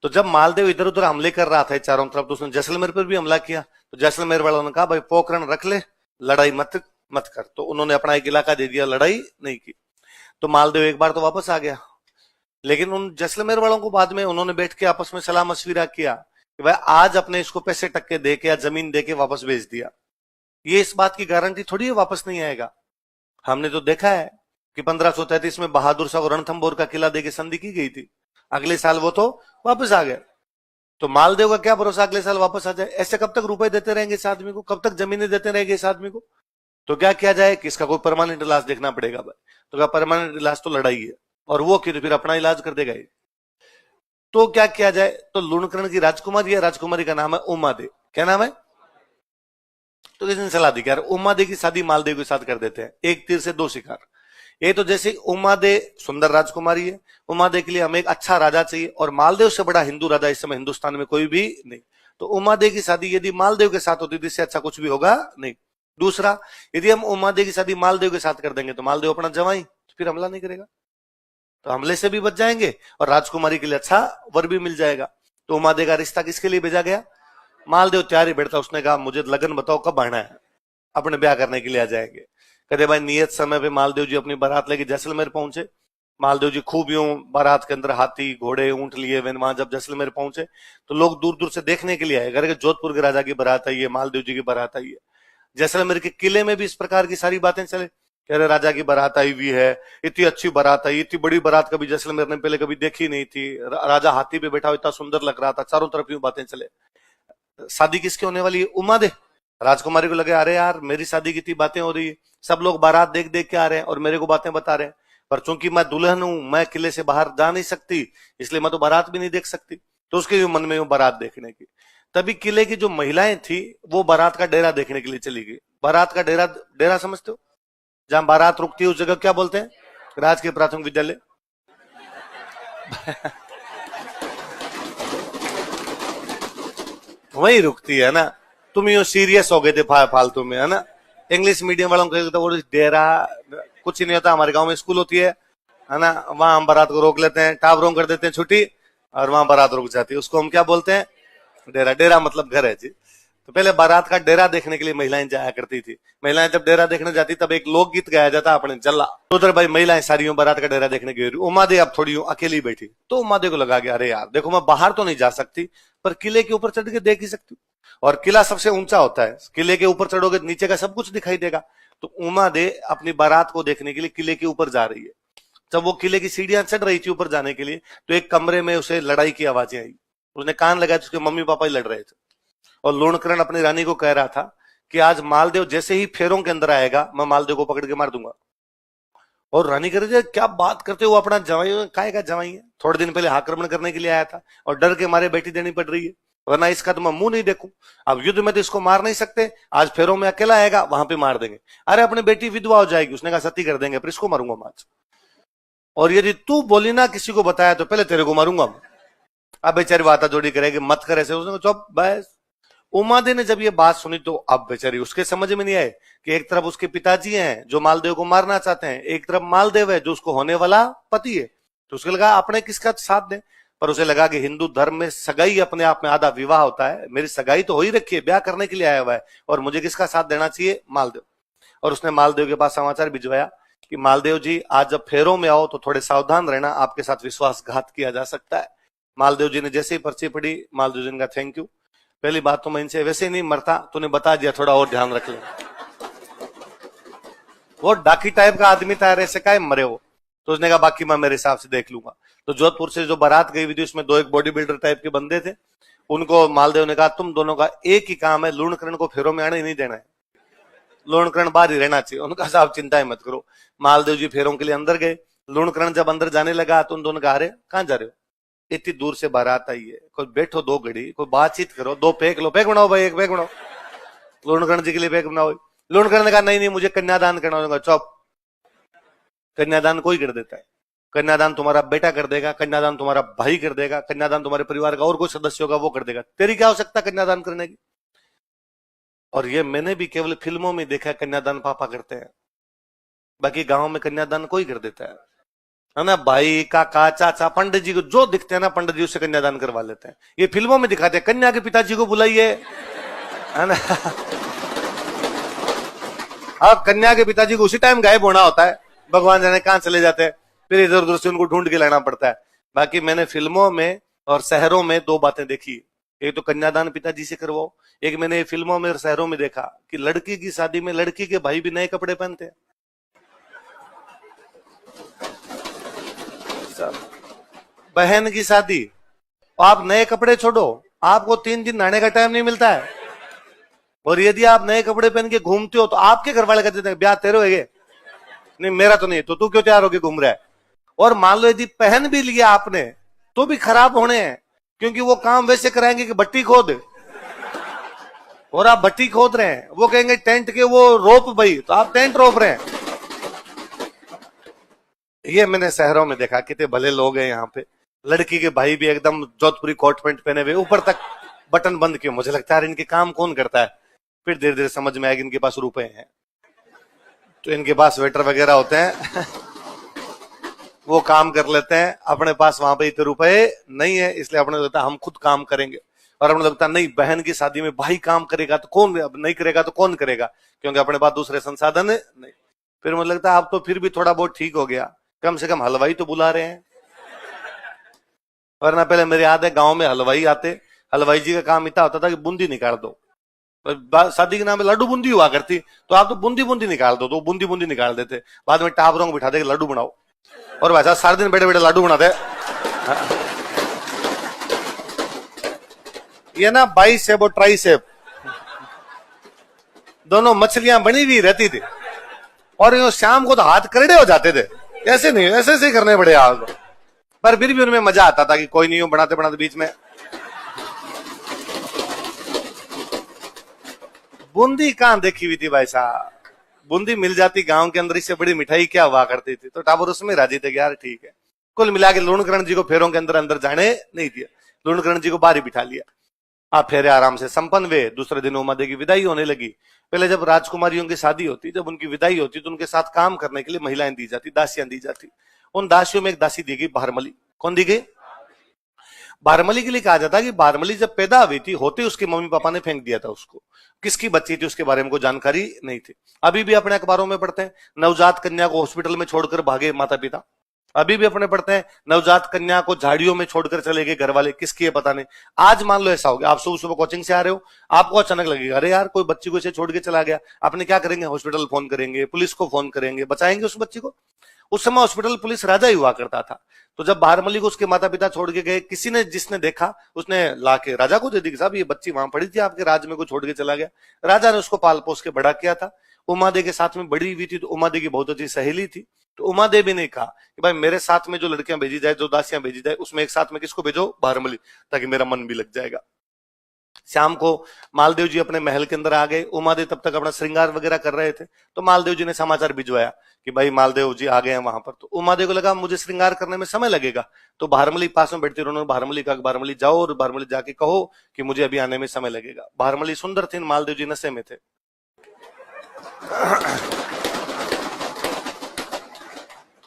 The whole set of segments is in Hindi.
तो जब मालदेव इधर उधर हमले कर रहा था चारों तरफ, तो उसने जैसलमेर पर भी हमला किया। तो जैसलमेर वालों ने कहा भाई पोखरण रख ले, लड़ाई मत मत कर। तो उन्होंने अपना एक इलाका दे दिया, लड़ाई नहीं की। तो मालदेव एक बार तो वापस आ गया, लेकिन उन जैसलमेर वालों को बाद में उन्होंने बैठ के आपस में सलाह मशविरा किया कि भाई आज अपने इसको पैसे टक्के दे के या जमीन दे के वापस भेज दिया, ये इस बात की गारंटी थोड़ी है वापस नहीं आएगा। हमने तो देखा है कि 1533 में बहादुर शाह को रणथंभौर का किला देके संधि की गई थी, अगले साल वो तो वापस आ गया। तो मालदेव का क्या भरोसा अगले साल वापस आ जाए? ऐसे कब तक रुपए देते रहेंगे इस आदमी को, कब तक जमीनें देते रहेंगे इस आदमी को? तो क्या किया जाए कि इसका कोई परमानेंट इलाज देखना पड़ेगा भाई। तो क्या परमानेंट इलाज तो लड़ाई है, और वो फिर अपना इलाज कर देगा। तो क्या किया जाए? तो लूणकरण की राजकुमारी है, राजकुमारी का नाम है उमा दे। क्या नाम है? तो किसी ने सलाह दी कि यार उमा दे की शादी मालदेव के साथ कर देते हैं, एक तीर से दो शिकार। ये तो जैसे उमा दे सुंदर राजकुमारी है, उमा दे के लिए हमें एक अच्छा राजा चाहिए, और मालदेव से बड़ा हिंदू राजा इस समय हिंदुस्तान में कोई भी नहीं। तो उमा दे की शादी यदि मालदेव के साथ होती तो इससे अच्छा कुछ भी होगा नहीं। दूसरा, यदि हम उमा दे की शादी मालदेव के साथ कर देंगे तो मालदेव अपना जवाई, तो फिर हमला नहीं करेगा, तो हमले से भी बच जाएंगे और राजकुमारी के लिए अच्छा वर भी मिल जाएगा। तो उमा दे का रिश्ता किसके लिए भेजा गया? मालदेव तैयार ही बैठता, उसने कहा मुझे लगन बताओ कब आना है, अपने ब्याह करने के लिए आ जाएंगे। कहते भाई नियत समय पे मालदेव जी अपनी बारात लेके जैसलमेर पहुंचे। मालदेव जी खूब यूं बारात के अंदर हाथी घोड़े ऊंट लिए हुए वहां जब जैसलमेर पहुंचे, तो लोग दूर दूर से देखने के लिए आए, घर के जोधपुर के राजा की बारात आई है, मालदेव जी की बारात आई है। जैसलमेर के किले में भी इस प्रकार की सारी बातें चले, कह रहे राजा की बारात आई हुई है, इतनी अच्छी बारात आई, इतनी बड़ी बारात कभी जैसलमेर ने पहले कभी देखी नहीं थी, राजा हाथी पे बैठा हुआ इतना सुंदर लग रहा था, चारों तरफ यूं बातें चले। शादी किसकी होने वाली है? उमा दे। राजकुमारी को लगे अरे यार मेरी शादी की इतनी बातें हो रही है, सब लोग बारात देख देख के आ रहे हैं और मेरे को बातें बता रहे हैं, पर चूंकि मैं दुल्हन हूं, मैं किले से बाहर जा नहीं सकती, इसलिए मैं तो बारात भी नहीं देख सकती। तो उसके मन में बारात देखने की। तभी किले की जो महिलाएं थी वो बारात का डेरा देखने के लिए चली गई। बारात का डेरा, डेरा समझते हो? जहां बारात रुकती है उस जगह क्या बोलते हैं? राजकीय प्राथमिक विद्यालय। वही रुकती है ना। तुम यूं सीरियस हो गए थे फालतू में, है ना। इंग्लिश मीडियम वालों को तो वो डेरा कुछ ही नहीं होता। हमारे गांव में स्कूल होती है ना, वहां हम बारात को रोक लेते हैं, टावरों कर देते हैं छुट्टी, और वहां बारात रुक जाती है। उसको हम क्या बोलते हैं? डेरा। डेरा मतलब घर है जी। तो पहले बारात का डेरा देखने के लिए महिलाएं जाया करती थी। महिलाएं जब डेरा देखने जाती तब एक लोकगीत गाया जाता अपने जल्ला। तो उधर भाई महिलाएं सारी बारात का डेरा देखने गई। उमा दे अब थोड़ी अकेली बैठी, तो उमा दे को लगा कि अरे यार देखो मैं बाहर तो नहीं जा सकती, पर किले के ऊपर चढ़ के देख ही सकती हूँ, और किला सबसे ऊंचा होता है, किले के ऊपर चढ़ोगे नीचे का सब कुछ दिखाई देगा। तो उमा दे अपनी बारात को देखने के लिए किले के ऊपर जा रही है। जब वो किले की सीढ़ियां चढ़ रही थी ऊपर जाने के लिए, तो एक कमरे में उसे लड़ाई की आवाजें आई। उसने कान लगाया तो उसके मम्मी पापा ही लड़ रहे थे, और लूणकरण अपनी रानी को कह रहा था कि आज मालदेव जैसे ही फेरों के अंदर आएगा मैं मालदेव को पकड़ के मार दूंगा। और रानी कह रही थी क्या बात करते हो, अपना जवाई काय का जवाई है, थोड़े दिन पहले आक्रमण करने के लिए आया था और डर के मारे बेटी देनी पड़ रही है, वरना इसका तो मैं मुंह नहीं देखूं। अब युद्ध में तो इसको मार नहीं सकते, आज फेरों में अकेला आएगा वहां पे मार देंगे। अरे अपनी बेटी विधवा हो जाएगी, उसने कहा सती कर देंगे, फिर इसको मारूंगा मैं आज, और यदि तू बोली ना किसी को बताया तो पहले तेरे को मारूंगा मैं। अब बेचारी वाता जोड़ी करेगी, मत करे ऐसे। उसने चुप बस। उमा दे ने जब ये बात सुनी तो अब बेचारी उसके समझ में नहीं आए कि एक तरफ उसके पिताजी हैं जो मालदेव को मारना चाहते हैं, एक तरफ मालदेव है जो उसको होने वाला पति है। तो उसको लगा अपने किसका साथ दें, पर उसे लगा कि हिंदू धर्म में सगाई अपने आप में आधा विवाह होता है, मेरी सगाई तो हो ही रखी है, ब्याह करने के लिए आया हुआ है, और मुझे किसका साथ देना चाहिए? मालदेव। और उसने मालदेव के पास समाचार भिजवाया कि मालदेव जी आज जब फेरों में आओ तो थोड़े सावधान रहना, आपके साथ विश्वासघात किया जा सकता है। मालदेव जी ने जैसे ही पर्ची पड़ी, मालदेव जी ने कहा थैंक यू, पहली बात तो मैं इनसे वैसे ही नहीं मरता, तूने बता दिया, थोड़ा और ध्यान रख ले। वो डाकी टाइप का आदमी था, ऐसे काय मरे वो। तो उसने कहा बाकी मैं मेरे हिसाब से देख लूंगा। तो जोधपुर से जो बारात गई हुई थी उसमें दो एक बॉडी बिल्डर टाइप के बंदे थे, उनको मालदेव ने कहा तुम दोनों का एक ही काम है, लूणकरण को फेरों में आने नहीं देना है, लूणकरण बाहर ही रहना चाहिए। उनका साहब चिंता ही मत करो। मालदेव जी फेरों के लिए अंदर गए। लूणकरण जब अंदर जाने लगा तो उन दोनों कहा अरे कहां जा रहे हो, इतनी दूर से बारात आई है, कोई बैठो दो घड़ी, कोई बातचीत करो, दो पैक लो, पैक बनाओ भाई, एक पैक बनाओ, लूणकरण जी के लिए पैक बनाओ। लूणकरण ने कहा नहीं नहीं मुझे कन्यादान करना होगा। चौप, कन्यादान कोई कर देता है, कन्यादान तुम्हारा बेटा कर देगा, कन्यादान तुम्हारा भाई कर देगा, कन्यादान तुम्हारे परिवार का और कोई सदस्य होगा वो कर देगा, तेरी क्या आवश्यकता कन्यादान करने की। और ये मैंने भी केवल फिल्मों में देखा, कन्यादान पापा करते हैं, बाकी गांव में कन्यादान कोई कर देता है। है ना, भाई काका चाचा पंडित जी को जो दिखते हैं ना, पंडित जी उससे कन्यादान करवा लेते हैं। ये फिल्मों में दिखाते हैं, कन्या के पिताजी को बुलाइए, है ना। अब कन्या के पिताजी को उसी टाइम गायब होना होता है, भगवान जाने कहां चले जाते हैं, फिर इधर उधर से उनको ढूंढ के लाना पड़ता है। बाकी मैंने फिल्मों में और शहरों में दो बातें देखी, एक तो कन्यादान पिताजी से करवाओ, एक मैंने फिल्मों में और शहरों में देखा कि लड़की की शादी में लड़की के भाई भी नए कपड़े पहनते हैं। बहन की शादी, आप नए कपड़े छोड़ो, आपको 3 दिन नहाने का टाइम नहीं मिलता है, और यदि आप नए कपड़े पहन के घूमते हो तो आपके घर वाले कहते हैं ब्याह तेरे होगे, नहीं मेरा तो नहीं, तो तू क्यों तैयार होके घूम रहा है। और मान लो यदि पहन भी लिया आपने तो भी खराब होने हैं, क्योंकि वो काम वैसे कराएंगे कि भट्टी खोद, और आप भट्टी खोद रहे हैं, वो कहेंगे टेंट के वो रोप भाई, तो आप टेंट रोप रहे हैं। ये मैंने शहरों में देखा, कितने भले लोग हैं यहाँ पे, लड़की के भाई भी एकदम जोधपुरी कोट पैंट पहने हुए, ऊपर तक बटन बंद किए, मुझे लगता है इनके काम कौन करता है। फिर धीरे धीरे समझ में आएगा इनके पास रुपए हैं, तो इनके पास वेटर वगैरह होते हैं वो काम कर लेते हैं, अपने पास वहां पे इतने रुपए नहीं है, इसलिए अपने लगता है हम खुद काम करेंगे, और अपने लगता है नहीं बहन की शादी में भाई काम करेगा तो कौन, नहीं करेगा तो कौन करेगा, क्योंकि अपने पास दूसरे संसाधन है नहीं। फिर मुझे लगता है अब तो फिर भी थोड़ा बहुत ठीक हो गया, कम से कम हलवाई तो बुला रहे हैं, वरना पहले मेरे याद है गांव में हलवाई आते, हलवाई जी का काम इतना होता था कि बूंदी निकाल दो, शादी के नाम पे लड्डू बूंदी हुआ करती, तो आप तो बूंदी बूंदी निकाल दो, तो बूंदी बूंदी निकाल देते, बाद में टाबरों को बिठा दे लड्डू बनाओ, और वैसा सारे दिन बड़े बड़े लड्डू बनाते। ये ना बाइसेप और ट्राइसेप दोनों मछलियां बनी हुई रहती थी, और यूं शाम को तो हाथ करड़े हो जाते थे, ऐसे नहीं ऐसे ऐसे करने पड़े आग, पर फिर भी उनमें मजा आता था कि कोई नहीं, बनाते बनाते बीच में बूंदी कहां देखी हुई थी भाई साहब, बूंदी मिल जाती गांव के अंदर, इससे बड़ी मिठाई क्या हुआ करती थी, तो टाबर उसमें राजी थे कि यार ठीक है। कुल मिला के लूणकरण जी को फेरों के अंदर अंदर जाने नहीं दिया, लूणकरण जी को बाहर ही बिठा लिया, आप फेरे आराम से संपन्न हुए। दूसरे दिन उमा देवी की विदाई होने लगी। पहले जब राजकुमारियों की शादी होती, जब उनकी विदाई होती, तो उनके साथ काम करने के लिए महिलाएं दी जाती, दासियां दी जाती। उन दासियों में एक दासी दी गई भारमली। कौन दी गई? बारमली के लिए कहा जाता है कि बारमली जब पैदा हुई थी, होते उसके मम्मी पापा ने फेंक दिया था उसको, किसकी बच्ची थी उसके बारे में कोई जानकारी नहीं थी। अभी भी अपने अखबारों में पढ़ते हैं नवजात कन्या को हॉस्पिटल में छोड़कर भागे माता पिता, अभी भी अपने पढ़ते हैं नवजात कन्या को झाड़ियों में छोड़कर चले गए घर वाले, किसकी है पता नहीं। आज मान लो ऐसा हो गया, आप सुबह सुबह कोचिंग से आ रहे हो, आपको अचानक लगेगा अरे यार कोई बच्ची को इसे छोड़ के चला गया, आपने क्या करेंगे? हॉस्पिटल फोन करेंगे, पुलिस को फोन करेंगे, बचाएंगे उस बच्ची को। उस समय हॉस्पिटल पुलिस राजा ही हुआ करता था। तो जब बारमली को उसके माता पिता छोड़ के गए, किसी ने जिसने देखा उसने लाके राजा को दे दी, साहब ये बच्ची वहां पड़ी थी आपके राज्य में, को छोड़ के चला गया। राजा ने उसको पाल पोस के बड़ा किया था। उमादेवी के साथ में बड़ी हुई थी, तो उमादेवी की बहुत अच्छी सहेली थी, तो उमादेवी ने कहा कि भाई मेरे साथ में जो लड़कियां भेजी जाए, जो दासियां भेजी जाए, उसमें एक साथ में किसको भेजो? बारमली, ताकि मेरा मन भी लग जाएगा। शाम को मालदेव जी अपने महल के अंदर आ गए। उमादेवी तब तक अपना श्रृंगार वगैरह कर रहे थे, तो मालदेव जी ने समाचार भिजवाया कि भाई मालदेव जी आ गए हैं वहां पर। तो उमादेवी को लगा मुझे श्रृंगार करने में समय लगेगा, तो भारमली पास में बैठती, उन्होंने भारमली कहा भारमली जाओ और भारमली जाके कहो कि मुझे अभी आने में समय लगेगा। भारमली सुंदर थी, मालदेव जी नशे में थे।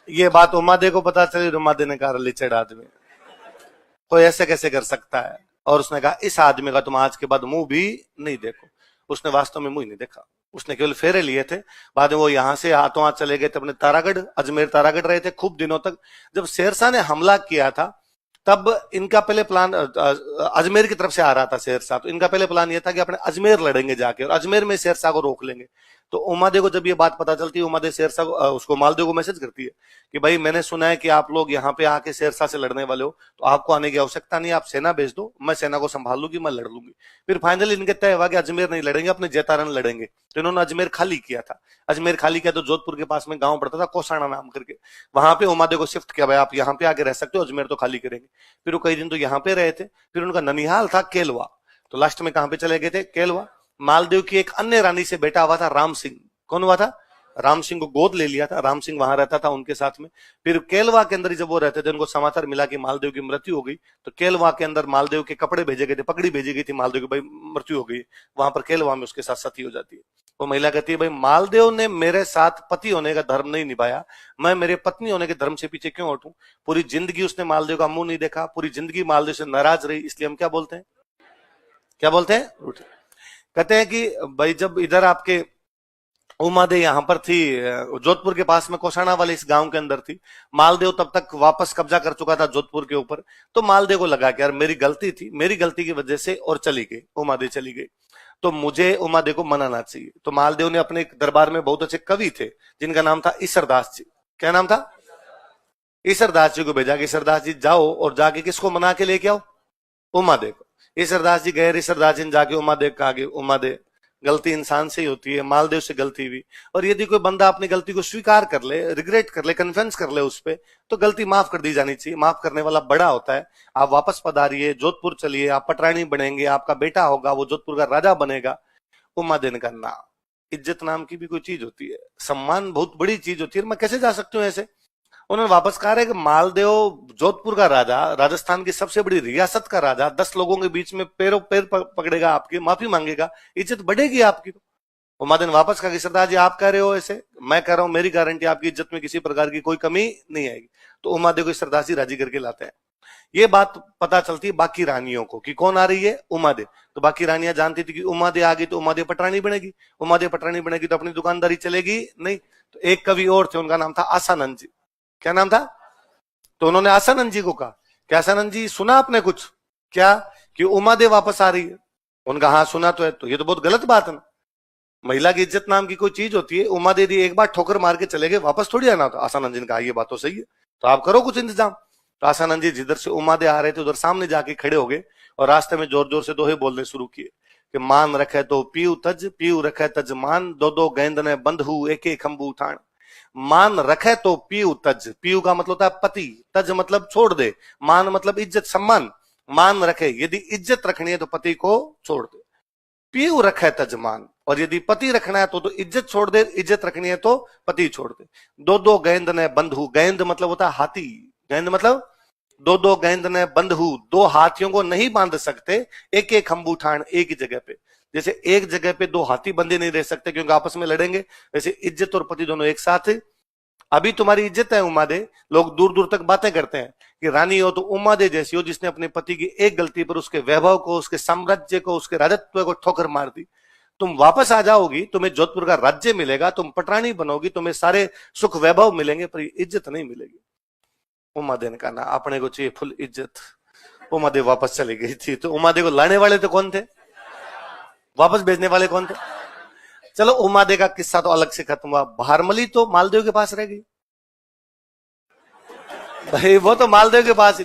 ये बात उमादेवी को पता चली, उमादेवी ने कहा लिचड़ आदमी, कोई ऐसे कैसे कर सकता है। और उसने कहा इस आदमी का तुम आज के बाद मुंह भी नहीं देखो। उसने वास्तव में मुंह नहीं देखा, उसने केवल फेरे लिए थे। बाद में वो यहां से हाथों हाथ चले गए थे अपने तारागढ़, अजमेर तारागढ़ रहे थे खूब दिनों तक। जब शेरशाह ने हमला किया था, तब इनका पहले प्लान अजमेर की तरफ से आ रहा था शेरशाह, तो इनका पहले प्लान यह था कि अपने अजमेर लड़ेंगे जाके और अजमेर में शेरशाह को रोक लेंगे। तो उमादेवी को जब ये बात पता चलती है, उमादेवी शेरशाह उसको मालदेव को मैसेज करती है कि भाई मैंने सुना है कि आप लोग यहाँ पे आके शेरशाह से लड़ने वाले हो, तो आपको आने की आवश्यकता नहीं, आप सेना भेज दो, मैं सेना को संभाल लूंगी, मैं लड़ लूंगी। फिर फाइनली इनके तय हुआ कि अजमेर नहीं लड़ेंगे, अपने जैतारण लड़ेंगे। तो इन्होंने अजमेर खाली किया था। अजमेर खाली किया तो जोधपुर के पास में गांव पड़ता था कोसाना नाम करके, वहां पे उमादेवी को शिफ्ट किया, भाई आप यहाँ पे आके रह सकते हो, अजमेर तो खाली करेंगे। फिर वो कई दिन तो यहाँ पे रहे थे। फिर उनका ननिहाल था केलवा, तो लास्ट में कहां पे चले गए थे? केलवा। मालदेव की एक अन्य रानी से बेटा हुआ था राम सिंह। कौन हुआ था? राम सिंह को गोद ले लिया था, राम सिंह वहां रहता था उनके साथ में। फिर केलवा के अंदर जब वो रहते थे, उनको समाचार मिला कि मालदेव की मृत्यु हो गई, तो केलवा के अंदर मालदेव के कपड़े भेजे गए थे, पगड़ी भेजी गई थी मालदेव की, भाई मृत्यु हो गई। वहां पर केलवा में उसके साथ सती हो जाती है। वो महिला कहती है भाई मालदेव ने मेरे साथ पति होने का धर्म नहीं निभाया, मैं मेरे पत्नी होने के धर्म से पीछे क्यों हटूं? पूरी जिंदगी उसने मालदेव का मुंह नहीं देखा, पूरी जिंदगी मालदेव से नाराज रही, इसलिए हम क्या बोलते हैं, क्या बोलते हैं? कहते हैं कि भाई जब इधर आपके उमा दे यहां पर थी, जोधपुर के पास में कोसाना वाले इस गांव के अंदर थी, मालदेव तब तक वापस कब्जा कर चुका था जोधपुर के ऊपर, तो मालदेव को लगा कि यार मेरी गलती थी, मेरी गलती की वजह से और चली गई उमा दे, चली गई, तो मुझे उमा दे को मनाना चाहिए। तो मालदेव ने अपने दरबार में बहुत अच्छे कवि थे जिनका नाम था ईसरदास जी। क्या नाम था? ईसरदास जी को भेजा कि ईसरदास जी जाओ और जाके किसको मना के लेके आओ? उमा दे को। ईसरदास जी गए, ईसरदास जी ने जाके उमा दे कहा कि उमा दे गलती इंसान से ही होती है, मालदेव से गलती हुई, और यदि कोई बंदा अपनी गलती को स्वीकार कर ले, रिग्रेट कर ले, कन्फेंस कर ले उस पे, तो गलती माफ कर दी जानी चाहिए, माफ करने वाला बड़ा होता है। आप वापस पधारिए, जोधपुर चलिए, आप पटरानी बनेंगे, आपका बेटा होगा वो जोधपुर का राजा बनेगा। उमा देने का नाम, इज्जत नाम की भी कोई चीज होती है, सम्मान बहुत बड़ी चीज होती है, मैं कैसे जा सकती हूँ ऐसे? उन्होंने वापस कहा है कि मालदेव जोधपुर का राजा, राजस्थान की सबसे बड़ी रियासत का राजा, 10 लोगों के बीच में पैरों पैर पकड़ेगा आपके, माफी मांगेगा, इज्जत बढ़ेगी आपकी। तो उमादे ने वापस कहा कि सरदार जी आप कह रहे हो ऐसे, मैं कह रहा हूं मेरी गारंटी आपकी इज्जत में किसी प्रकार की कोई कमी नहीं आएगी। तो उमादे को सरदार जी राजी करके लाते हैं। ये बात पता चलती है बाकी रानियों को कि कौन आ रही है, उमादे। तो बाकी रानियां जानती थी कि उमादे आ गई तो उमादे पटरानी बनेगी, उमादे पटरानी बनेगी तो अपनी दुकानदारी चलेगी नहीं। तो एक कवि और थे, उनका नाम था आसानंद जी। क्या नाम था? तो उन्होंने आसानंद जी को कहा कि आसानंद जी सुना आपने कुछ क्या कि उमा दे वापस आ रही है? उनका हाँ सुना तो है। तो ये तो बहुत गलत बात है ना, महिला की इज्जत नाम की कोई चीज होती है, उमा दे दी एक बार ठोकर मार के चले गए, वापस थोड़ी आना। तो आसानंद जी ने कहा ये बात तो सही है, तो आप करो कुछ इंतजाम। तो आसानंद जी जिधर से उमा दे आ रहे थे उधर सामने जाके खड़े हो गए और रास्ते में जोर जोर से दोहे बोलने शुरू किए कि मान रखे तो पीऊ तज, पीऊ रखे तज मान, दो दो गेंद ने बंधु एक एक खंबू उठान। मान रखे तो पीऊ तज, पीऊ का मतलब होता है पति, तज मतलब छोड़ दे, मान मतलब इज्जत सम्मान। मान रखे, यदि इज्जत रखनी है तो पति को छोड़ दे। पीऊ रखे तज मान, और यदि पति रखना है तो इज्जत छोड़ दे, इज्जत रखनी है तो पति छोड़ दे। दो दो गेंद ने बंधु, गेंद मतलब होता है हाथी, गेंद मतलब दो दो गेंद ने बंधु, दो हाथियों को नहीं बांध सकते एक एक खंबू ठाण, एक ही जगह पे। जैसे एक जगह पे दो हाथी बंधे नहीं रह सकते क्योंकि आपस में लड़ेंगे, वैसे इज्जत और पति दोनों एक साथ है। अभी तुम्हारी इज्जत है उमा दे, लोग दूर दूर तक बातें करते हैं कि रानी हो तो उमा दे जैसी हो जिसने अपने पति की एक गलती पर उसके वैभव को, उसके साम्राज्य को, उसके राजत्व को ठोकर मार दी। तुम वापस आ जाओगी, तुम्हें जोधपुर का राज्य मिलेगा, तुम पटरानी बनोगी, तुम्हें सारे सुख वैभव मिलेंगे, पर इज्जत नहीं मिलेगी। उमा दे ने कहा ना, अपने को चाहिए फुल इज्जत। उमा दे वापस चली गई थी। तो उमा दे को लाने वाले तो कौन थे, वापस भेजने वाले कौन थे? चलो उमा दे का किस्सा तो अलग से खत्म हुआ। भारमली तो मालदेव के पास रह गई भाई, वो तो मालदेव के पास ही।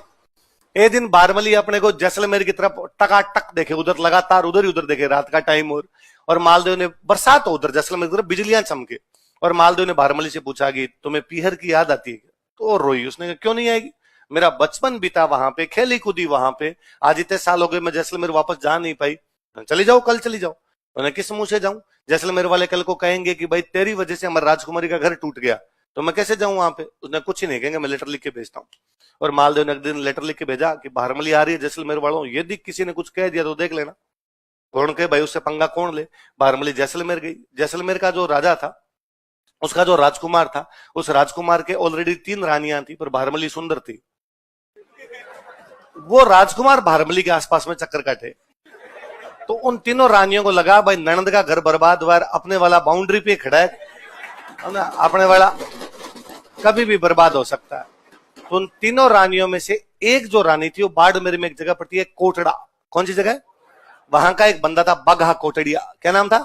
एक दिन बारमली अपने को जैसलमेर की तरफ टकाटक देखे, उधर लगातार उधर ही उधर देखे, रात का टाइम और मालदेव ने, बरसात हो उधर जैसलमेर की तरफ, बिजलियां चमके, और मालदेव ने बारमली से पूछा कि तुम्हें पीहर की याद आती है? तो रोई। उसने कहा क्यों नहीं आएगी, मेरा बचपन बीता वहां पे, खेली कूदी वहां पे, आज इतने साल हो गए मैं जैसलमेर वापस जा नहीं पाई। चली जाओ, कल चली जाओ। उन्हें किस मुंह से जाऊं, जैसलमेर वाले कल को कहेंगे कि भाई तेरी वजह से हमारी राजकुमारी का घर टूट गया, तो मैं कैसे जाऊं वहां पे? उसने कुछ ही नहीं कहेंगे, मैं लेटर लिख के भेजता हूँ। और मालदेव ने एक दिन लेटर लिख के भेजा कि भारमली आ रही है जैसलमेर वालों, यदि किसी ने कुछ कह दिया तो देख लेना। कौन के भाई, उससे पंगा कौन ले। भारमली जैसलमेर गई। जैसलमेर का जो राजा था, उसका जो राजकुमार था, उस राजकुमार के ऑलरेडी 3 रानियां थी, पर भारमली सुंदर थी। वो राजकुमार भारमली के आसपास में चक्कर काटे, तो उन तीनों रानियों को लगा भाई ननद का घर बर्बाद हुआ, अपने वाला बाउंड्री पे खड़ा है, अपने वाला कभी भी बर्बाद हो सकता है। तो उन तीनों रानियों में से एक जो रानी थी, वो बाड़मेर में एक जगह पड़ती है कोटड़ा। कौन सी जगह? वहां का एक बंदा था बाघा कोटड़िया। क्या नाम था?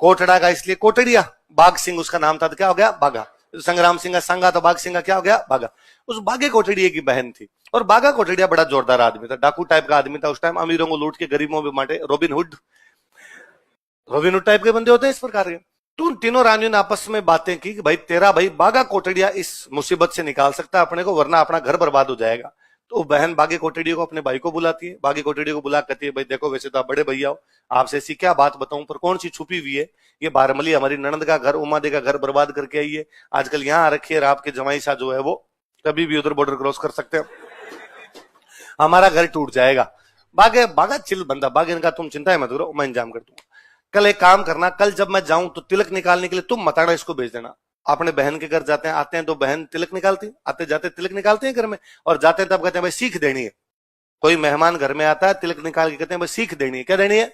कोटड़ा का इसलिए कोटड़िया, बाघ सिंह उसका नाम था, तो क्या हो गया बाघा। संग्राम सिंह का संगा, तो बाघ सिंह का क्या हो गया बाघा। उस बाघे कोटड़िया की बहन थी, और बाघा कोटड़िया बड़ा जोरदार आदमी था, डाकू टाइप का आदमी था। उस टाइम अमीरों को लूट के गरीबों में बांटे, रॉबिन हुड टाइप के बंदे होते हैं इस प्रकार के। तो उन तीनों रानियों ने आपस में बातें की कि भाई तेरा भाई बाघा कोटड़िया इस मुसीबत से निकाल सकता है अपने को, वरना अपना घर बर्बाद हो जाएगा। तो बहन बाघे कोटड़िया को अपने भाई को बुलाती है, बाघे कोटड़िया को बुला कहती है भाई देखो वैसे तो आप बड़े भैया हो, आपसे ऐसी क्या बात बताऊं, पर कौन सी छुपी हुई है। ये बारमली हमारी ननद का घर, उमा दे का घर बर्बाद करके आई है, आजकल यहाँ आ रखी है, और आपके जमाई साहब जो है वो कभी भी उधर बॉर्डर क्रॉस कर सकते हैं, हमारा घर टूट जाएगा। बाघे बाघा चिल बंदा, बाघे ने कहा तुम चिंता मत करो, मैं इंतजाम कर दूंगा। कल एक काम करना, कल जब मैं जाऊं तो तिलक निकालने के लिए तुम मताड़ा इसको भेज देना। अपने बहन के घर जाते हैं, आते हैं तो बहन तिलक निकालती, आते जाते तिलक निकालते हैं घर में, और जाते हैं तब कहते हैं भाई सीख देनी है। कोई मेहमान घर में आता है, तिलक निकाल के कहते हैं भाई सीख देनी है। क्या देनी है?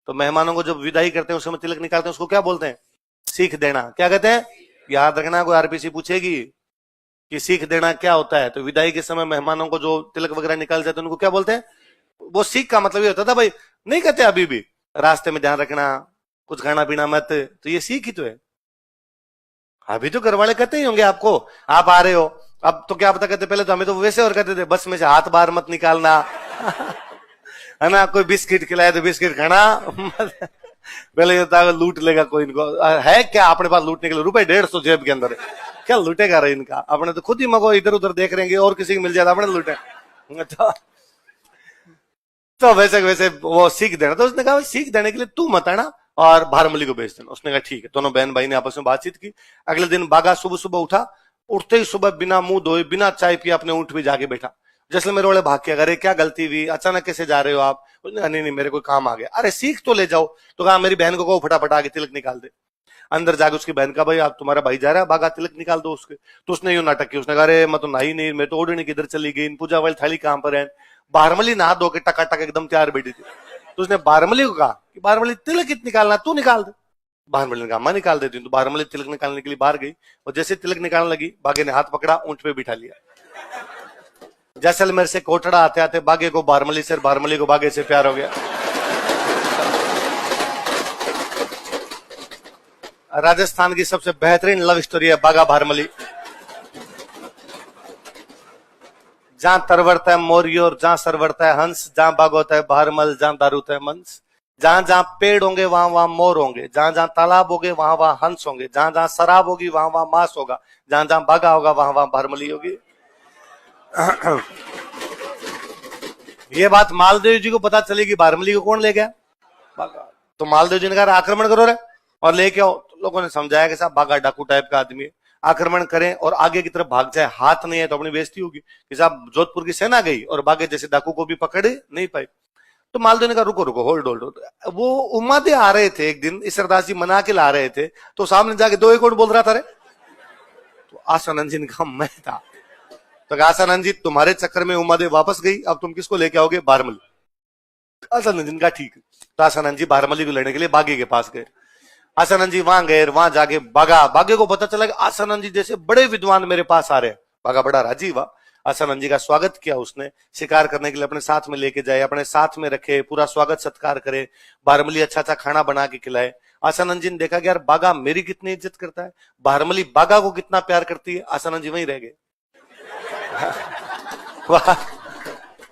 तो मेहमानों को जब विदाई करते हैं उस समय तिलक निकालते हैं, उसको क्या बोलते हैं? सीख देना। क्या कहते हैं? याद रखना, कोई आरपीसी पूछेगी कि सीख देना क्या होता है, तो विदाई के समय मेहमानों को जो तिलक वगैरह निकाल जाते हैं उनको क्या बोलते हैं? वो सीख का मतलब ये होता था भाई, नहीं कहते अभी भी रास्ते में ध्यान रखना, कुछ खाना पीना मत, तो ये सीख ही तो है। अभी तो घर वाले कहते ही होंगे आपको, आप आ रहे हो, अब तो क्या पता कहते, पहले तो हमें तो वैसे और कहते थे बस में से हाथ बाहर मत निकालना है ना, कोई बिस्किट खिलाए तो बिस्किट खाना पहले ये था लूट लेगा कोई इनको, है क्या अपने पास लूटने के लिए? रुपए 150 जेब के अंदर है, क्या लूटेगा रहे इनका? अपने तो खुद ही मगो, इधर उधर देख रहेंगे और किसी को मिल जाता अपने लूटे। तो वैसे वो सीख देना, तो उसने कहा सीख देने के लिए तू मत आना और भारमली को भेज देना। उसने कहा ठीक है। दोनों बहन भाई ने आपस में बातचीत की। अगले दिन बागा सुबह सुबह उठा, उठते ही सुबह बिना मुंह धोए बिना चाय पिए अपने ऊंट पे जाके बैठा। जैसलमेर वाले भाग के, अरे क्या गलती हुई, अचानक कैसे जा रहे हो आप? उसने कहा नहीं नहीं मेरे कोई काम आ गया। अरे सीख तो ले जाओ। तो कहा मेरी बहन को कहो फटाफट आगे तिलक निकाल दे। अंदर जाके उसकी बहन का, भाई आप तुम्हारा भाई जा रहा है, बागा तिलक निकाल दो उसके। तो उसने यूं नाटक किया, उसने कहा अरे मैं तो नहाई नहीं, मैं तो ओढ़नी किधर चली गई, पूजा वाली थाली कहां पर है? बारमली नहा धो के टकाटक एकदम तैयार बैठी थी। तो उसने बारमली को कहा कि बारमली तिलक कित निकालना, तू निकाल दे। बारमली ने कहा मैं निकाल देती हूँ। तो बारमली तिलक निकालने के लिए बाहर गई, और जैसे तिलक निकालने लगी बागे ने हाथ पकड़ा, ऊंट पे बिठा लिया। जैसलमेर से कोटड़ा आते आते बागे को बारमली से, बारमली को बागे से प्यार हो गया। राजस्थान की सबसे बेहतरीन लव स्टोरी है बागा भारमली। जहां तरवरता है मोरियोर, जहां सरवरता है हंस, जहां बाग होता है भारमल, जहां दारूता है मंस। जहां जहां पेड़ होंगे वहां वहां मोर होंगे, जहां जहां तालाब होंगे वहां वहां हंस होंगे, जहां जहां शराब होगी वहां वहां मांस होगा, जहां जहां बागा होगा वहां वहां भारमली होगी। ये बात मालदेव जी को पता चलेगी, भारमली को कौन ले गया? बागा। तो मालदेव जी ने कहा आक्रमण करो रे और लेके आओ। तो लोगों ने समझाया कि साहब बागा डाकू टाइप का आदमी है, आक्रमण करें और आगे की तरफ भाग जाए, हाथ नहीं है तो अपनी बेइज्जती होगी। कि साहब जोधपुर की सेना गई और बागे जैसे डाकू को भी पकड़े नहीं पाई। तो मालदेव ने कहा रुको रुको, होल्ड होल्ड। वो उम्मादे आ रहे थे एक दिन, ईसरदास जी मना के ला रहे थे, तो सामने जाके दो एक और बोल रहा था रे। तो आसानंद जी ने कहा मैं था। तो आसानंद जी तुम्हारे चक्कर में उम्मादे वापस गई, अब तुम किसको लेके आओगे? बारमली। आसानंद जी ने कहा ठीक है। तो आसानंद जी बारमली को लेने के लिए बागे के पास गए। आसानंद जी वहां गए, वहां जाके बागे को पता चला कि आसानंद जी जैसे बड़े विद्वान मेरे पास आ रहे हैं। बागा बड़ा राजी हुआ, आसानंद जी का स्वागत किया उसने, शिकार करने के लिए अपने साथ में लेके जाए, अपने साथ में रखे, पूरा स्वागत सत्कार करे, बारमली अच्छा अच्छा खाना बना के खिलाए। आसानंद जी ने देखा कि यार बागा मेरी कितनी इज्जत करता है, बारमली बागा को कितना प्यार करती है। आसानंद जी वहीं रह गए।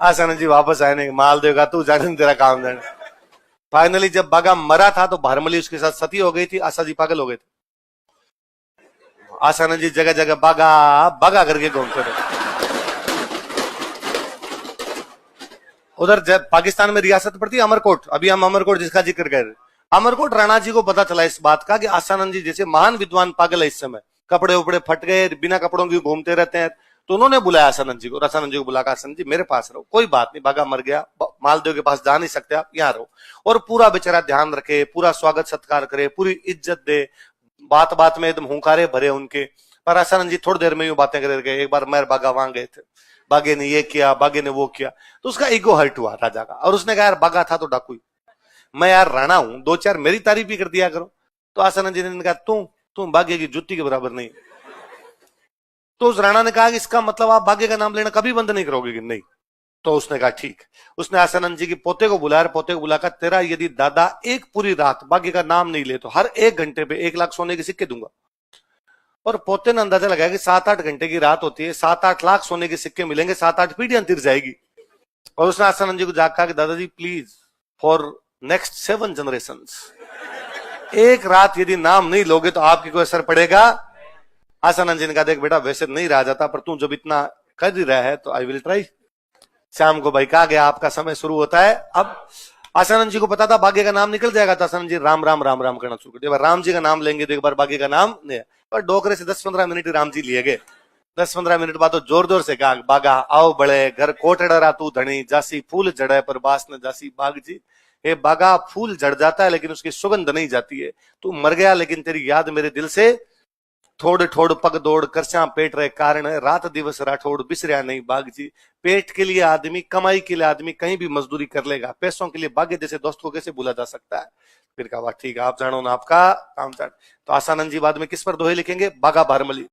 आसानंद जी वापस आए नहीं, मालदेव का तू जाने तेरा काम जाने। फाइनली जब बागा मरा था तो भारमली उसके साथ सती हो गई थी, आशा जी पागल हो गए थे। आसानंद जी जगह जगह बागा बागा करके घूमते रहे। उधर जब पाकिस्तान में रियासत पड़ती है अमरकोट, अभी हम अमरकोट जिसका जिक्र कर रहे, अमरकोट राणा जी को पता चला इस बात का कि आसानंद जी जैसे महान विद्वान पागल है इस समय, कपड़े उपड़े फट गए, बिना कपड़ों के घूमते रहते हैं। तो उन्होंने बुलाया आसानंद जी को, आसानंद जी को बुला, आसानंद जी मेरे पास रहो, कोई बात नहीं, बागा मर गया, मालदेव के पास जा नहीं सकते आप, यहाँ रहो। और पूरा बेचारा ध्यान रखे, पूरा स्वागत सत्कार करे, पूरी इज्जत दे, बात बात में एकदम हुंकारे भरे उनके। पर आसानंद जी थोड़ी देर में यूं बातें कर गए। एक बार मैं बागा वहां गए थे, बागे ने ये किया, बागे ने वो किया, तो उसका ईगो हर्ट हुआ राजा का, और उसने कहा यार बागा था तो डाकू, मैं यार राणा हूं, दो चार मेरी तारीफ भी कर दिया करो। तो आसानंद जी ने कहा तुम बागे की जुत्ती के बराबर नहीं। तो उस राणा ने कहा कि इसका मतलब आप बागे का नाम लेना कभी बंद नहीं करोगे कि नहीं? तो उसने कहा ठीक। उसने आसानंद जी के पोते को बुलाया, पोते को बुलाकर तेरा यदि दादा एक पूरी रात बागे का नाम नहीं ले तो हर 1 घंटे पे 1 लाख सोने के सिक्के दूंगा। और पोते ने अंदाजा लगाया कि 7-8 घंटे की रात होती है, 7-8 लाख सोने के सिक्के मिलेंगे, 7-8 पीढ़ियां तिर जाएगी। और उसने आसानंद जी को जाकर कहा कि दादाजी प्लीज फॉर नेक्स्ट 7 जनरेशंस एक रात यदि नाम नहीं लोगे तो आपकी कोई असर पड़ेगा? आसानंद जी ने कहा देख बेटा वैसे नहीं रहा जाता, पर तू जब इतना कर ही रहा है तो आई विल ट्राई। शाम को भाई कहा गया आपका समय शुरू होता है। अब आसानंद जी को पता था बागे का नाम निकल जाएगा, तो आसानंद जी राम राम राम राम करना शुरू कर दिया। राम जी का नाम लेंगे तो एक बार बागे का नाम नहीं, पर डोकरे से 10-15 मिनट राम जी लिए गए। 10-15 मिनट बाद तो जोर जोर से कहा बागा आओ बड़े घर कोटड़ा तू धनी, जासी फूल जड़े पर बास न जासी बाग जी। हे बागा, फूल झड़ जाता है लेकिन उसकी सुगंध नहीं जाती है। तू मर गया लेकिन तेरी याद मेरे दिल से थोड़ ठोड़ पग दौड़ करचा पेट रहे कारण, रात दिवस राठौड़ बिसरिया नहीं बाग जी। पेट के लिए आदमी, कमाई के लिए आदमी कहीं भी मजदूरी कर लेगा, पैसों के लिए बागे जैसे दोस्त को कैसे भूला जा सकता है। फिर कहा ठीक है, आप जानो ना आपका काम जान। तो आसानंद जी बाद में किस पर दोहे लिखेंगे? बागा भारमली।